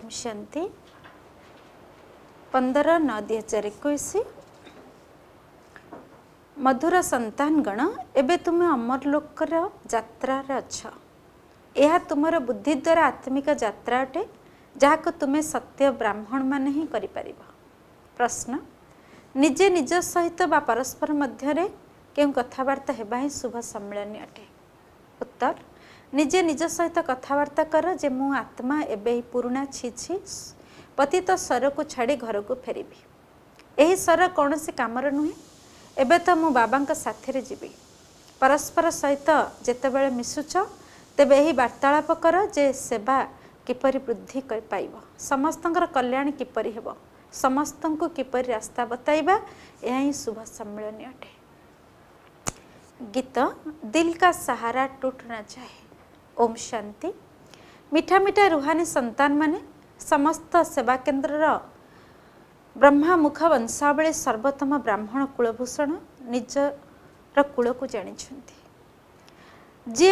ओम शांति 15/9/2021 मधुर संतान गण एबे तुम्हें अमर लोकर यात्रा अच्छ। यह तुमर बुद्धि द्वारा आत्मिक यात्रा अटे जहाँ तुम्हें सत्य ब्राह्मण मान ही करि परिबो। प्रश्न निजे निज सहित बा परस्पर मध्य क्यों कथबार्ता हेबा ही शुभ सम्मिलन अटे। उत्तर निजे निज सहित कथबार्ता कर जे मु आत्मा एबे पुराणा छी पतित स्वर को छाड़ी घर को फेरिबी। यही स्वर कौन सी कामर नुहे। एबे तो मु बाबा साथी रे जीवी। परस्पर सहित जेतेबेले मिसुच तेबे यही वार्तालाप कर जे सेवा किपरि वृद्धि कर पाइबो, समस्तंकर कल्याण किपरि हेबो, समस्तंको किपरि रास्ता बताइबा, यह ही शुभ सम्मिलन अटे। गीत दिल का सहारा टूटना चाहिए। ओम शांति। मीठा मीठा रूहानी संतान माने समस्त सेवा केन्द्र ब्रह्मा मुख वंशावली सर्वोत्तम ब्राह्मण कुलभूषण निजर कूल को जानी जे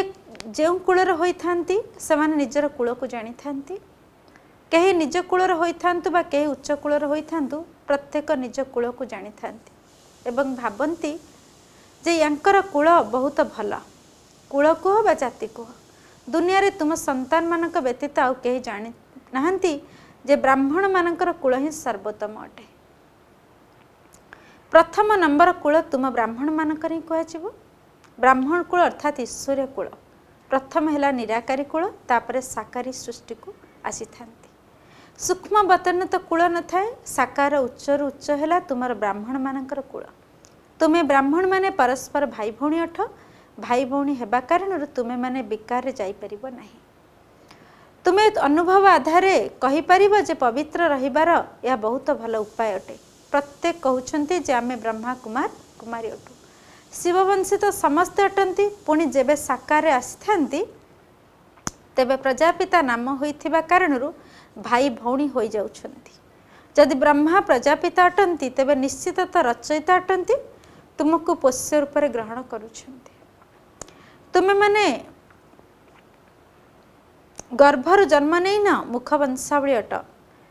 जो कूलर होइथांती सेमाने निजर कूल को जानी थांती। कहीं निज कूलर होइथांतु बा कहीं उच्च कूलर होइथांतु प्रत्येक निज कूल को जानी थांती एवं भाबंती जे यांकर कूल बहुत भल। कूल कुह बा जाति कुह दुनिया रे तुम संतान मानक व्यतीत आउ कहीं जानी नाहंती जे ब्राह्मण मानकर कूल ही सर्वोत्तम अटे। प्रथम नंबर कूल तुम ब्राह्मण मानकर ही कह। ब्राह्मण कूल अर्थात ईश्वरीय कूल प्रथम है निराकारी कूल तापर साकारी सृष्टि को आसी थांती। सूक्ष्म बतन तो कूल न थाए। साकार उच्चर उच्च है तुमर ब्राह्मण मानकर कूल। तुम्हें ब्राह्मण माने परस्पर भाई भौणी अठ। भाई भौणी हेबा कारण तुम्हें माने विकार जाई परिबो नहीं। तुम्हें अनुभव आधार कहि परिबो जे पवित्र रहिबार या बहुत भल उपाय अटे। प्रत्येक कहउछंती जे आमे ब्रह्मा कुमार कुमारी अटू। शिववंशी तो समस्ते अटंती पुणी जेबे साकार आसीथांती तेबे प्रजापिता नाम होइथिबा कारणरू भाई भौणी होई जाउछंती। जदि ब्रह्मा प्रजापिता अटंती तेबे निश्चित तो रचयिता अटंती तुमको पोष्य रूप में ग्रहण करुछंती। तुम्हें माने गर्भर जन्म नहीं न मुख वंशावली अट।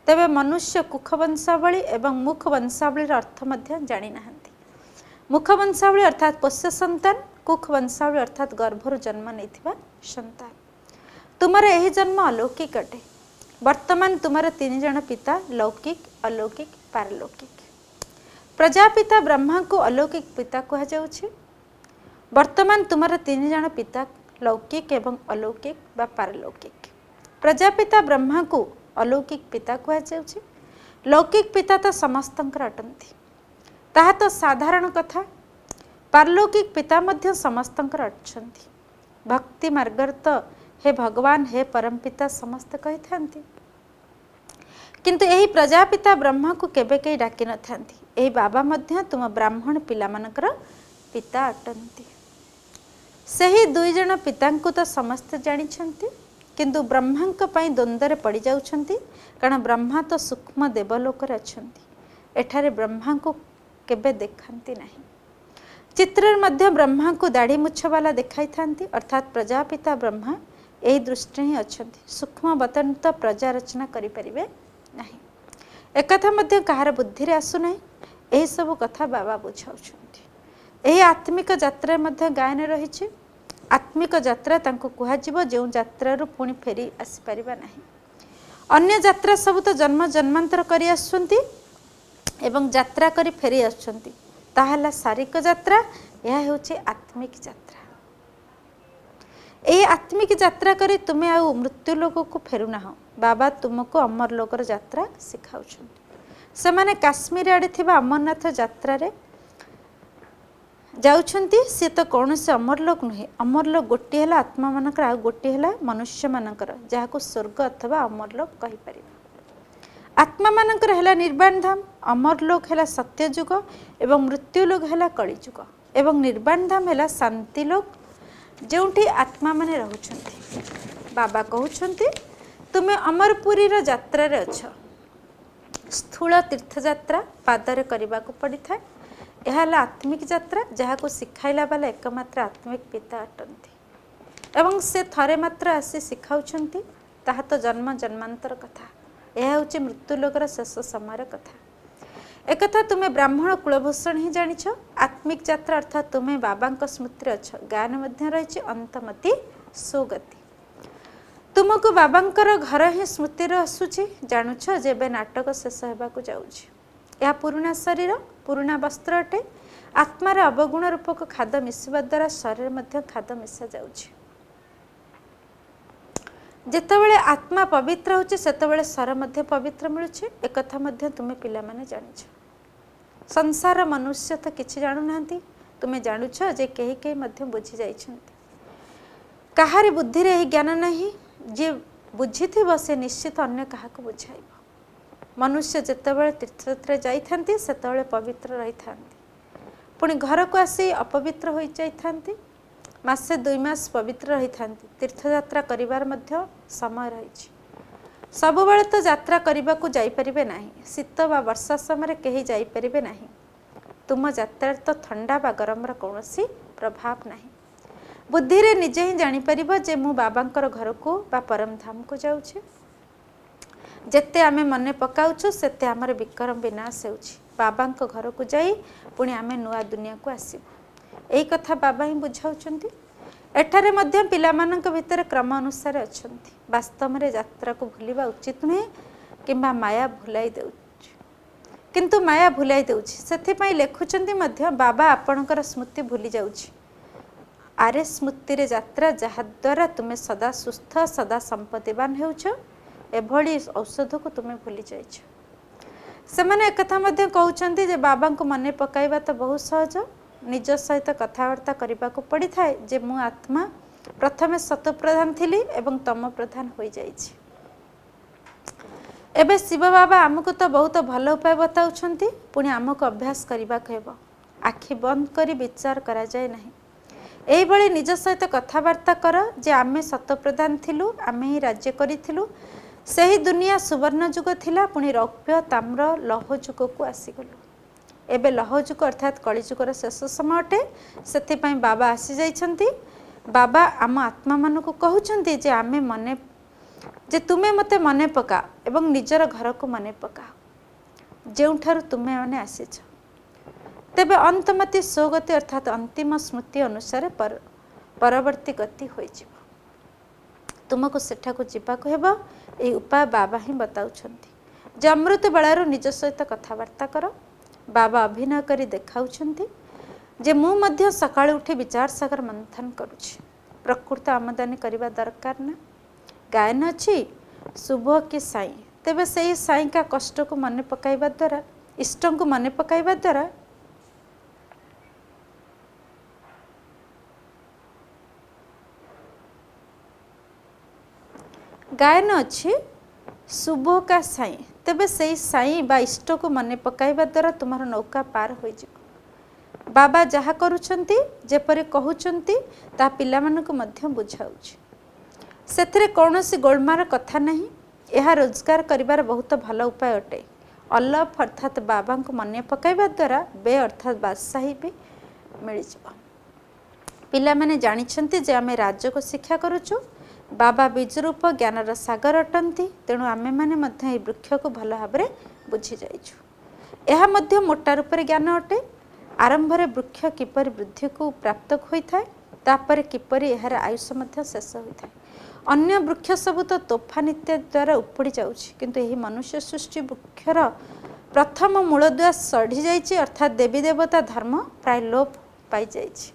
तेबे मनुष्य कुख वंशावली एवं मुख वंशावली अर्थ मध्य जानी नाहंती। मुख वंशावली अर्थात पोष्य संतान, कुख वंशावली अर्थात गर्भर जन्म नहीं संतान। तुमर यही जन्म अलौकिक अटे। वर्तमान तुमर 3 जन पिता लौकिक अलौकिक पारलौकिक। प्रजापिता ब्रह्मा को अलौकिक पिता कह जाउछि। वर्तमान तुमर 3 जन पिता लौकिक एवं अलौकिक बा पारलौकिक। प्रजापिता ब्रह्मा को अलौकिक पिता कह जाउछि। लौकिक पिता तो समस्तंकर अटंती ताहा तो साधारण कथा। पारलौकिक पिता मध्य समस्तंकर अटंती। भक्ति मार्गर तो हे भगवान हे परमपिता समस्त कही थांती किंतु यही प्रजापिता ब्रह्मा को केबे कई डाकी न थांती। यही बाबा मध्य तुम ब्राह्मण पिला मानकर पिता अटंती। सही 2 जन पिता को तो समस्त जानिछंती किंतु ब्रह्मा पई द्वंद्व पड़ जाउछंती कारण ब्रह्मा तो सूक्ष्म देवलोकर अछंती। एठारे ब्रह्मा को केबे देखंती नहीं। चित्र मध्य ब्रह्मा को दाढ़ी मुछ वाला देखाई थांती अर्थात प्रजापिता ब्रह्मा यही दृष्टि ही अछंती। सूक्ष्म बतन तो प्रजा रचना करि परिबे नहीं। एकथा मध्य कहार बुद्धि रे आसु नहीं। यही सब कथा बाबा बुझाउछंती। यही आत्मिक यात्रा मध्य गायन रही। आत्मिक यात्रा तांको कुहाजिबो जो यात्रा रु पुणी फेरी आसी परिबा नहीं। अन्य यात्रा सब तो जन्म जन्मांतर करि आसुंती एवं यात्रा करी फेरी आसुंती ताहला शारीरिक यात्रा। यह होछि आत्मिक यात्रा। ए आत्मिक यात्रा करी तुमे आ मृत्यु लोक को फेरु ना हो। बाबा तुमको अमर लोकर यात्रा सिखाउछंती। से माने काश्मीर आड़े थिबा अमरनाथ यात्रा रे जाउछंती। से तो कौन से अमर लोक नुहे। अमर लोक गोटी है आत्मा मानकर आ गोटी है मनुष्य मानकर जहाँ स्वर्ग अथवा अमर लोक कहि परिबा। आत्मा मानकर है निर्वाण धाम। अमर लोक है सत्यजुग एवं मृत्यु लोक है कलिजुग एवं निर्वाण धाम है शांति लोक जोठी आत्मा माने रहउछंती। बाबा कहउछंती तुमे अमरपुरी रो यात्रा रे अछ। स्थूल तीर्थ यात्रा पादरे करबा को पड़ी था। यह आत्मिक यात्रा जहाँ को शिखाइला वाला एकमात्र आत्मिक पिता अटंती एवं से थरे मात्र आसी शिखाउछंती। ताहा तो जन्म जन्मांतर कथा। यह हूँ मृत्युलोकर शेष समय कथा। एक तुम्हें ब्राह्मण कुलभूषण ही जानिछ। आत्मिक यात्रा अर्थात तुम्हें बाबा स्मृति अच्छ, ज्ञान मध्य रही अंतमति सुगति। तुमको बाबांकर घर ही स्मृति आसूची। जानुछ जेबे नाटक शेष होगा जाऊँगी। यह पुराणा शरीर पुराणा वस्त्र अटे। आत्मार अवगुण रूपक खाद मिसवा द्वारा शरीर मध्य खाद मिसा जाउछि। जेतेबेले आत्मा पवित्र होछि सेतेबेले शरीर मध्य पवित्र मिलुछि। एक कथा मध्य तुमे पिला माने जानिछ। संसार मनुष्य तो किछि जानु नांती। तुमे जानुछ जे केही केही मध्य बुझी जाइछन्ति। काहारी बुद्धि रे ज्ञान नहीं। जे बुझिथिबो से निश्चित अन्य काहाको बुझाइबो। मनुष्य जेतेबेले तीर्थयात्रा जाइथांती सेतेबेले पवित्र रहिथांती। पुणी घर को आसी अपवित्र हो जाइथांती। मासे 2 मास पवित्र रही थांती। तीर्थयात्रा करिवार मध्य समय रही। सबु बेले तो यात्रा करने को जाई परिबे नहीं। शीत बा वर्षा समय कहीं जाई परिबे नहीं। तुम यात्रा तो ठंडा बा गरम कौनसी प्रभाव नहीं। बुद्धि रे निजे ही जानी परिबो जे मु बाबांकर घर को बा परम धाम को जाउछि। जेते आमे मने पकाउछु सेते हमर विक्रम विनाश होउछि। बाबांक घर को जाई पुणी आमे नुआ दुनिया को आसीबु। एई कथा बाबा ही बुझाउछन्ति। एठारे मध्य पिलामानंक भितर क्रम अनुसार अछन्ति। वास्तव में यात्रा को भूलिबा उचित नुहे किंबा माया भुलाई देउछि। किंतु माया भुलाई देउछि सेथि पई लेखुछन्ति मध्य बाबा आपणकर स्मृति भूली जाउछि। आरे स्मृति रे यात्रा जहा द्वारा तुमे सदा सुस्थ सदा संपत्तिवान हेउछ। एभली औषध को तुमे भूली जाइछ। सेमाने एक कथा मध्य कहउछन्ति जे बाबा को मने पकाइबा तो बहुत सहज। निज सहित कथबार्ता करने को पड़ी थाए जे मु आत्मा प्रथमे सत प्रधान थिली एवं तम प्रधान हो जाइछि। एबे शिव बाबा आमको तो बहुत भल उपाय बताउछन्ति। पुणी आमको अभ्यास करने को आखि बंद करी विचार करा जाए नहीं। एही भली निज सहित कथबार्ता कर जे आमे सत प्रधान थिलु। आमे ही राज्य करिथिलु। सही दुनिया सुवर्ण जुग थिला। पुणी रौप्य ताम्र लौह जुग को आसीगलु। एबे लौह जुग अर्थात कलिजुगर शेष समय अटे। सेथिपाई बाबा आसी जाइछन्ति। बाबा आम आत्मा मान को कहउछन्ति जे आमे मने जे तुमे मते मने पका एवं निजर घर को मने पका जेउठारु तुमे माने आसीछ। तेबे अंतमति सोगति अर्थात अंतिम स्मृति अनुसार परवर्ती गति होई जिवो। तुमको सेठा को जीवा को हेबो। एई उपाय बाबा ही बताउछन्ति जे अमृत बेलारू निज सहित कथबार्ता कर। बाबा अभिनय करी देखाउछन्ति जे मु मध्य सकाळे उठी विचार सागर मंथन करुछि। प्रकृत आमदानी करबा दरकार ना। गायन अछि शुभ कि साई। तेबे सेही साई का कष्ट को मने पकाइबा द्वारा इष्ट को मने पकाइबा द्वारा गायन अछि शुभ का साई। तेबे सेही साई बा इष्ट को मने पकाइबा द्वारा तुम्हारा नौका पार हो जिवो। बाबा जहा करूछन्ति जेपरि कहउछन्ति ता पिला मानक मध्य बुझाउछि। सेथिरे कौनसी गोलमार कथा नहीं। यह रोजगार करिबार बहुत भल उपाय अटे। अल्लफ अर्थात बाबा को मने पकाइबा द्वारा बे अर्थात बादशाही भी मिल जिवो। पिला माने जानिछन्ति जे आमे राज्य को शिक्षा करूछु। बाबा बीजरूप ज्ञानर सागर अटंती। तेणु आमे माने मध्य ए वृक्ष को भल भाबरे बुझी जाइछु। यह मध्य मोटा रूप ज्ञान अटे। आरंभ रे वृक्ष किपर वृद्धि को प्राप्त होइथाय तापर किपर एहार आयुष मध्य शेष होइथाय। अन्य वृक्ष सब तो तोफान इत्यादि द्वारा उपड़ी जाउछि। किंतु एही मनुष्य सृष्टि वृक्षर प्रथम मूलद्वार सढ़ी जाइछि अर्थात देवी देवता धर्म प्राय लोप पाई जाइछि।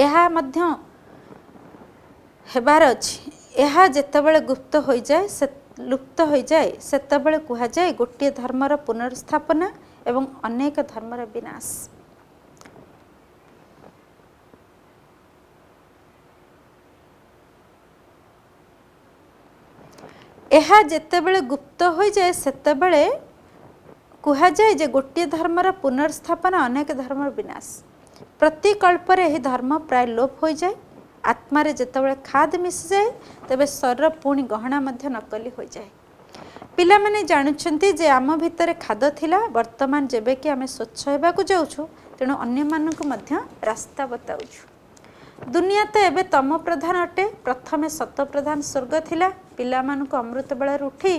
यह मध्य हेबार अछि। यह जेतेबेले गुप्त हो जाए से लुप्त हो जाए सेतेबेले कुहा जाए गोटे धर्मर पुनर्स्थापना एवं अनेक धर्मर विनाश। यह जेतेबेले गुप्त हो जाए सेतेबेले कुहा जाए जे गोटे धर्मर पुनर्स्थापना अनेक धर्मर विनाश। प्रति कल्परे यह धर्म प्राय लोप हो जाए। आत्मारे जेतेबेले खाद मिसि जाए तेबे शरीर पुणी गहना मध्य नकली हो जाए। पिला माने जानुछन्ति जे आम भितर खाद थिला। वर्तमान जेबे कि आमे स्वच्छ हेबा को जाउछु तेणु अन्य मानक मध्य रास्ता बताउछु। दुनिया तो एबे तम प्रधान अटे। प्रथमे सत प्रधान स्वर्ग थिला। पिला मानक अमृत बेला उठी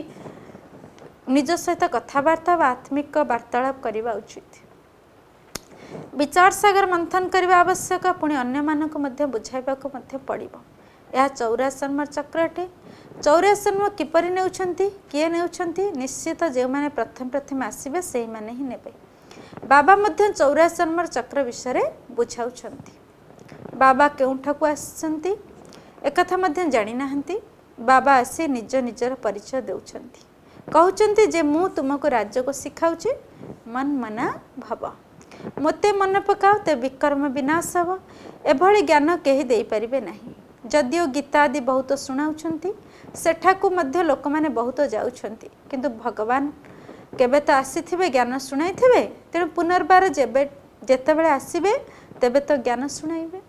निज सहित कथबार्ता व आत्मिक वार्तालाप करने उचित। विचार सागर मंथन करने आवश्यक, पुणी अन्य मानक बुझाइबा पड़िबो। यह 84 चक्र अटे। 84 किपरि नेउछंती, किए नेउछंती? निश्चित जो मैंने प्रथम प्रथम आसबे से मैंने ही नेबे। बाबा मध्य 84 चक्र विषय बुझाउछंती। बाबा केउठकु आसछंती एकथा मध्य जानि नाहंती। बाबा आसी निज निजर परिचय देउछंती, कहउछंती जे मु तुमको राज्य को सिखाउछि, मन मना भव, मोते मन पकाओ ते विकर्म विनाश हब। एभଳି ज्ञान केही देई परिबे नाही। जदिओ गीता आदि बहुत शुणाउछंती, सेठाकु मध्य लोक माने बहुत जाउछंती, किंतु भगवान केबे तो आसीथिबे ज्ञान शुणाइथिबे, तेणु पुनर्बार जेतेबेले आसीबे तेबे तो ज्ञान शुणाइबे।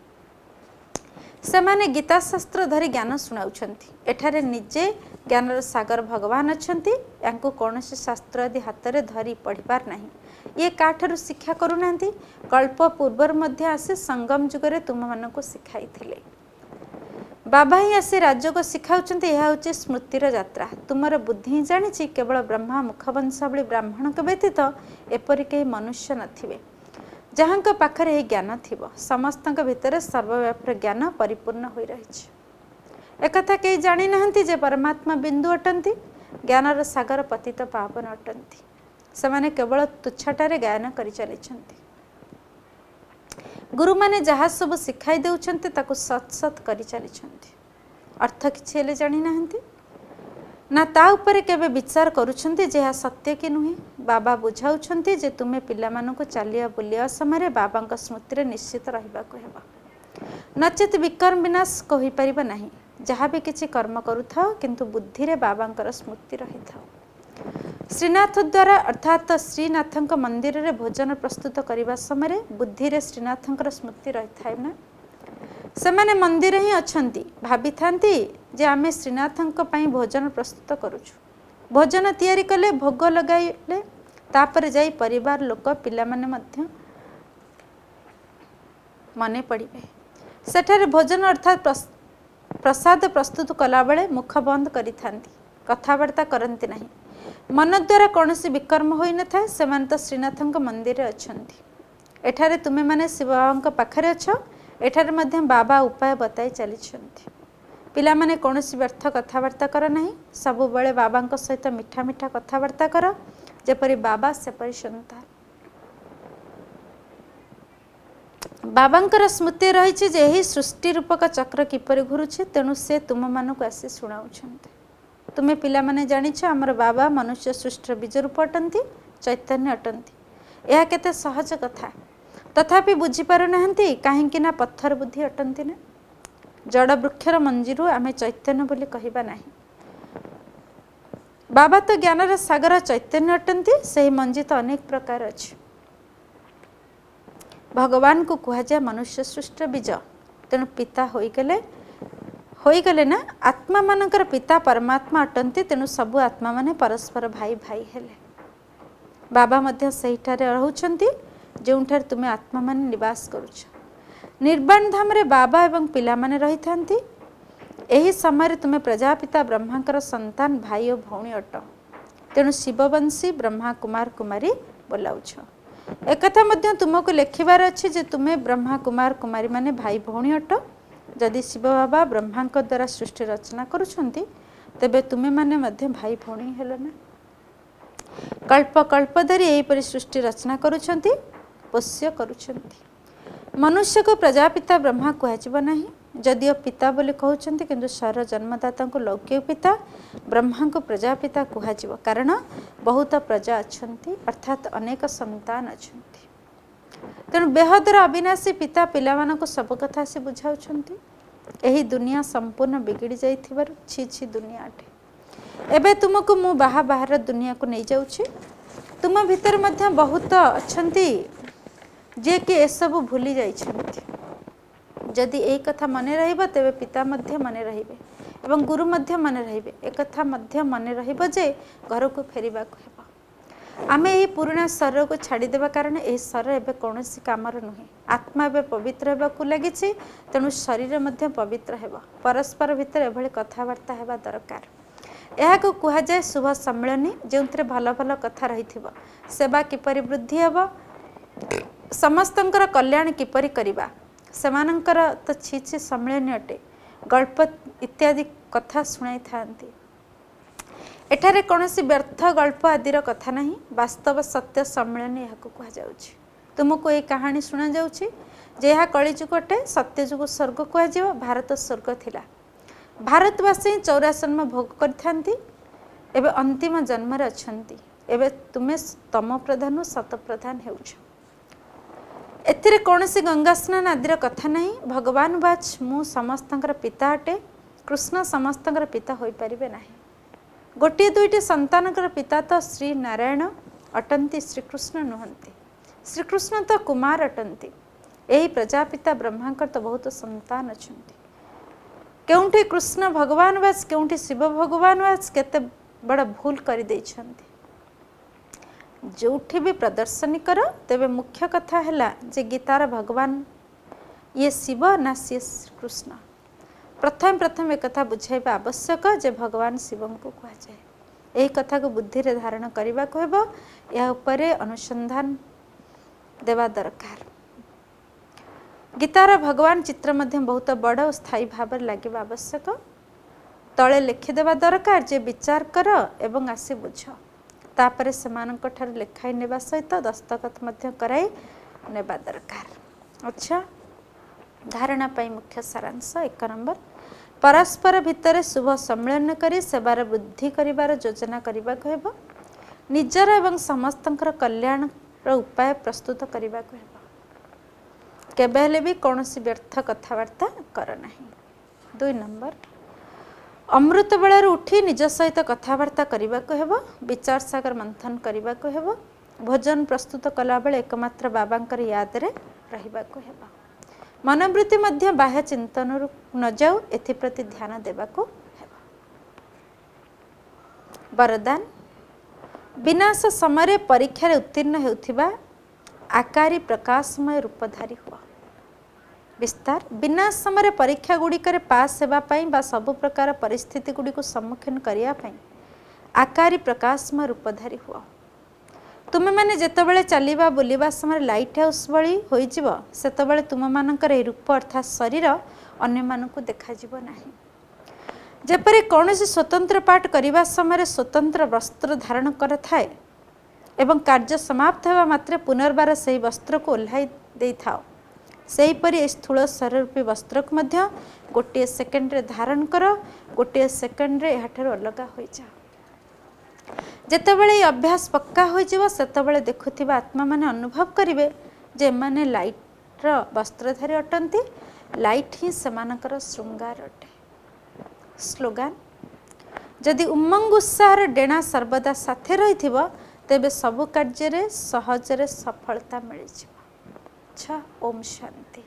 सेमाने गीता शास्त्र धरी ज्ञान शुणाउछंती। एठारे निजे ज्ञानर सागर भगवान अछंती, यांकु कौनसी शास्त्र आदि हाथ रे धरी पढ़िबार नाही। ये काठारु शिक्षा करूनांती, कल्प पूर्वर मध्य आसी संगम जुगरे तुम मानकु सिखाई थिले। बाबा ही आसी राज्य को सिखाउछंती। यह होची स्मृतिर यात्रा। तुमर बुद्धि ही जानिछि केवल ब्रह्मा मुखवंशावली ब्राह्मण के व्यतीत एपरि केही मनुष्य नथिबे जहांक पाखरे यह ज्ञान थिबो। समस्तक भितरे सर्वव्यापी ज्ञान परिपूर्ण होई रहिछि। एकथा केही जानि नाहंती जे परमात्मा बिंदु अटंती, ज्ञानर सागर पतित पावन अटंती। सेमाने केवल तुच्छाटारे गायन करि चलिछंती। गुरु माने जहा सब सिखाई देउछंती ताकु सत सत करि चलिछंती। अर्थ किछि हेले जानि नाहंती ना ता उपरे केबे विचार करूछंती जे यह सत्य कि नुहे। बाबा बुझाउछंती जे तुमे पिला मानकु चालिया बुलिया समय बाबांक स्मृति रे निश्चित रहिबाकु हेबा, नचेत विकर्म विनाश कहि परिबा नाही। जहा भी किछि कर्म करूथाओ किंतु बुद्धि रे बाबांकर स्मृति रहिथाओ। श्रीनाथ द्वारा अर्थात श्रीनाथंक मंदिर रे भोजन प्रस्तुत करने समय बुद्धि रे श्रीनाथंकर स्मृति रही थाए ना। सेमाने मंदिर ही अछंती, भाभी थांती जे आमे श्रीनाथंक पई भोजन प्रस्तुत करूछु। भोजन तैयारी कले, भोग लगाइले, तापर जाई परिवार लोक पिला माने मध्य मने पड़िबे। सेठारे भोजन अर्थात प्रसाद प्रस्तुत कला बेले मुख बंद करि थांती, कथावार्ता करंती नहीं। मन द्वारा कौन विकर्म होई न थाए। सेमान तो श्रीनाथंक मंदिर अछंती। एठारे तुमे माने शिव बाबांक पाखरे अछ। एठारे मध्य बाबा उपाय बताई चलिछंती। पिला माने कौन व्यर्थ कथावार्ता कर नहीं, सबु बेले बाबांक सहित मिठा मिठा कथावार्ता कर, जेपरि बाबा सेपरि संतान। बाबांकर स्मृति रही जे ही सृष्टि रूपक चक्र किपरि घुरुछि, तेणु से तुम मानकु आसी शुणाउछंती। तुमे पिला माने जानिछ हमर बाबा मनुष्य सृष्टि बीज रूप अटंती, चैतन्य अटंती। यह केते सहज कथा, तथापि बुझी पारु नाहंती काहेकि ना पत्थर बुद्धि अटंती ना। जड़ वृक्षर मंजीरु आमे चैतन्य बोली कहिबा नाही। बाबा तो ज्ञानर सागर चैतन्य अटंती, सही मंजी तो अनेक प्रकार अछि। भगवान को कहा जाए मनुष्य सृष्टि बीज, तेणु पिता होई गले ना। आत्मा मानकर पिता परमात्मा अटंती, तेणु सबु आत्मा माने परस्पर भाई भाई हेले। बाबा मध्य सहीठारे रहउछंती जोंठारे तुमे आत्मा माने निवास करूछ। निर्वाण धाम रे बाबा एवं पिला माने रही थांती। एही समय तुमे प्रजापिता ब्रह्मांकर संतान भाई और भौणी अट, तेणु शिववंशी ब्रह्मा कुमार कुमारी बोलाउछ। एकथा मध्य तुमको लेखिबार अछि जे तुमे ब्रह्मा कुमार कुमारी माने भाई भौणी अट। जदि शिव बाबा ब्रह्मांक द्वारा सृष्टि रचना करुछंती, तेबे तुमे माने मध्य भाई भौणी हेलो ना। कल्प कल्प धरी एहीपरि सृष्टि रचना करुछंती, पोष्य करुछंती। मनुष्य को प्रजापिता ब्रह्मा कुहाजिब नाही। जदिओ पिता बोली कहउछंती, किंतु शर जन्मदाता को लौकिक पिता ब्रह्मा को प्रजापिता कुहाजिब, कारण बहुत प्रजा अछंती, अर्थात अनेक संतान अछंती। तेणु बेहदर अविनाशी पिता पिलामानक सब कथा से बुझाउछंती। एही दुनिया संपूर्ण बिगिड़ी जाइथिबारु छी छी दुनिया अटे। एबे तुमको मु बाहर दुनिया को नहीं जाउछि। तुम भीतर मध्य बहुत अछंती जे कि ए सब भूली जाइछंती। जदि एही कथा मने रहिबो तेबे पिता मध्य मने रहिबे एवं गुरु मध्य मने रहिबे। एक कथा मध्य मने रहिबो जे घर को फेरिबाको हेबो। आमे यही पुराना शरीर को छाड़ी देबा कारण यही शरीर एबे कौनसी कामर नुहे। आत्मा एबे पवित्र हेबाकु लागिछि, तेणु शरीर मध्य पवित्र हेबो। परस्पर भितर एभଳି कथावार्ता हेबा दरकार। यह कह जाए शुभ सम्मिलनी जो भल भल कथा रही सेवा किपरि वृद्धि हेब समस्तंकर कल्याण किपरि करिबा सेमानंकर तो छी सम्मिलनी अटे गल्प इत्यादि कथा शुणाई थांती। एठारे कौनसी व्यर्थ गल्प आदिर कथा नहीं वास्तव सत्य सम्मिलनी यह कह जाउछि। तुमको ये कहानी शुणा जाउछि जे यह कलिजुग अटे सत्यजुग स्वर्ग कह भारत स्वर्ग थिला भारतवासी 84 जन्म भोग करथांती एबे अंतिम जन्म रे अछंती एबे तुमे तम प्रधान सत प्रधान हेउछ। एथिरे कौनसी गंगा स्नान आदिर कथा नहीं भगवान बाच मु समस्तंकर पिता अटे कृष्ण समस्तंकर पिता होई परिबे नाही। गोटे दुईटी संतानकर पिता तो श्री नारायण अटंती श्रीकृष्ण नुहंती श्रीकृष्ण तो कुमार अटंती यही प्रजापिता ब्रह्मांकर तो बहुत संतान अछंती केउंठी कृष्ण भगवान वास केउंठी शिव भगवान वास केते बड़ा भूल कर देइछंती। जोठी भी प्रदर्शनी करो तेबे मुख्य कथा हैला जे गीतार भगवान ये शिव ना सी कृष्ण प्रथम एक कथा बुझाइबा आवश्यक जे भगवान शिव को कह जाए यही कथा को बुद्धि रे धारण करबा को हेबो या उपरे अनुसंधान देवा दरकार। गीतार भगवान चित्र मध्य बहुत बड़ और स्थायी भाव लगे आवश्यक तले लिखिदेवा दरकार जे विचार कर एवं आसी बुझ तापर से लेखाई नेबा सहित दस्तखत मध्य कराई नेबा दरकार। अच्छा धारणा पाई मुख्य सारांश 1 नंबर परस्पर भितर शुभ सम्मिलन करी सेवार वृद्धि करिवार योजना करबा को हेबो निजर एवं समस्तंकर कल्याण उपाय प्रस्तुत करबा को हेबो केबे हेले भी कौनसी व्यर्थ कथबार्ता कर नहीं। 2 नंबर अमृत बेलार उठी निज सहित कथबार्ता करबा को हेबो विचार सागर मंथन करबा को हेबो भोजन प्रस्तुत कला बेले एकमात्र बाबांकर याद रे रहिबा को हेबो मनोवृत्ति मध्य बाह्य चिंतन न जाऊ एप्रति ध्यान देवा को हेबो। वरदान विनाश समय परीक्षा उत्तीर्ण हेउथिबा आकारी प्रकाशमय रूपधारी हुआ। विस्तार विनाश समय परीक्षा गुड़िकर पास सेवाई बा सबु प्रकार परिस्थिति गुड़ी को सम्मुखीन करने आकारी प्रकाशमय रूपधारी हुआ। तुमे मैंने जितेबाला चलवा बुलवा समय लाइट हाउस भली होते तुम मानकर रूप अर्थात शरीर अन्य मानक देखा नहीं जेपरी कौन स्वतंत्र पाठ करने समय स्वतंत्र वस्त्र धारण कर थाए एवं कार्य समाप्त होगा मात्रे पुनर्बार से वस्त्र को ओह्लाई दे थाओ सेहीपरि स्थूल शरीर रूपी वस्त्र को मध्य गोटे सेकेंड रे धारण कर गोटे सेकेंड रे यहाँ अलग हो जाओ। जेतेबेले अभ्यास पक्का हो सेतेबेले देखुथिबा आत्मा माने अनुभव करिवे जे माने लाइट रो वस्त्रधारी अटंती लाइट ही सेमानकर श्रृंगार अटे। स्लोगान जदि उमंग उत्साह डेणा सर्वदा साथे रहिथिबो तेबे सबु कार्य सहजरे सफलता मिल जाए। अच्छा ओम शांति।